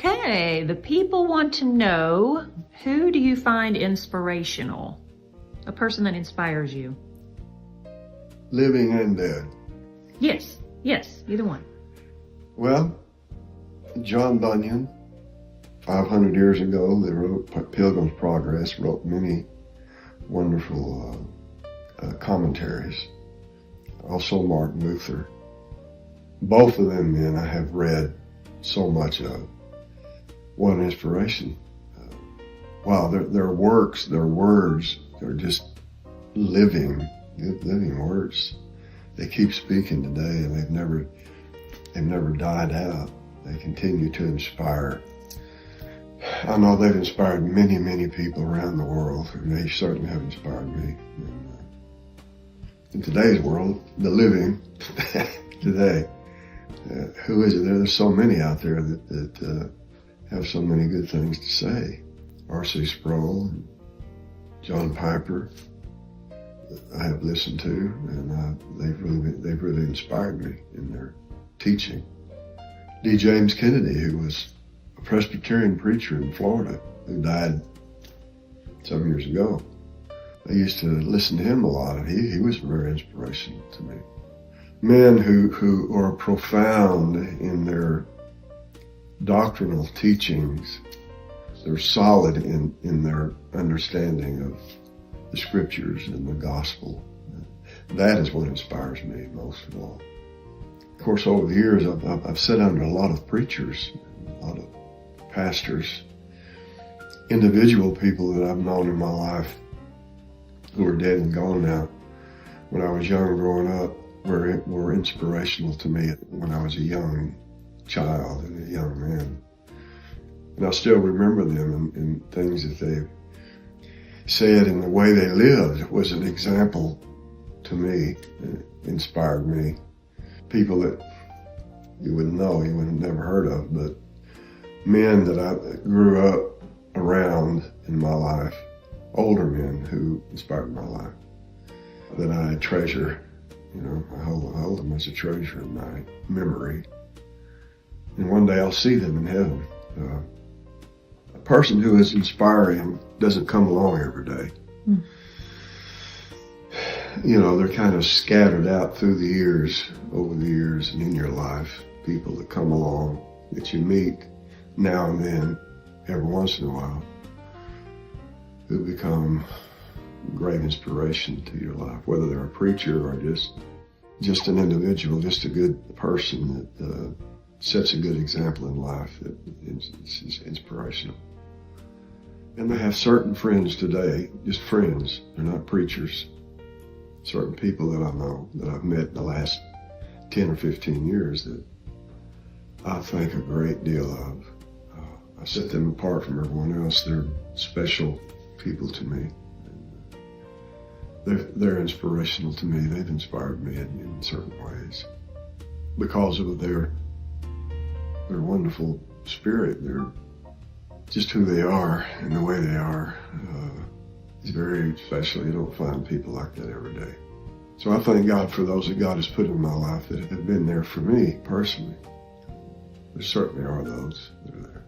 Okay, the people want to know, who do you find inspirational? A person that inspires you. Living and dead. Yes, either one. Well, John Bunyan, 500 years ago, they wrote Pilgrim's Progress, wrote many wonderful commentaries. Also Martin Luther. Both of them men I have read so much of. What an inspiration. Wow, their works, their words, they're just living words. They keep speaking today, and they've never died out. They continue to inspire. I know they've inspired many, many people around the world, and they certainly have inspired me. And, in today's world, the living today, who is it? There's so many out there that have so many good things to say. R.C. Sproul, and John Piper, I have listened to, and they've really inspired me in their teaching. D. James Kennedy, who was a Presbyterian preacher in Florida, who died some years ago. I used to listen to him a lot, and he was very inspirational to me. Men who are profound in their doctrinal teachings. They're solid in their understanding of the scriptures and the gospel. That is what inspires me most of all. Of course, over the years, I've sat under a lot of preachers, a lot of pastors, individual people that I've known in my life who are dead and gone now. When I was young growing up, were inspirational to me when I was a young child and a young man. And I still remember them and things that they said, and the way they lived was an example to me, inspired me. People that you wouldn't know, you would have never heard of, but men that I grew up around in my life, older men who inspired my life, that I treasure. You know, I hold them as a treasure in my memory. And one day I'll see them in heaven. A person who is inspiring doesn't come along every day. Mm. You know, they're kind of scattered out through the years, over the years, and in your life. People that come along that you meet now and then, every once in a while, who become great inspiration to your life, whether they're a preacher or just an individual, just a good person that sets a good example in life that is inspirational. And I have certain friends today, just friends, they're not preachers, certain people that I know, that I've met in the last 10 or 15 years that I think a great deal of. I set them apart from everyone else. They're special people to me. They're inspirational to me. They've inspired me in certain ways because of their wonderful spirit. They're just who they are and the way they are. It's very special. You don't find people like that every day. So I thank God for those that God has put in my life that have been there for me personally. There certainly are those that are there.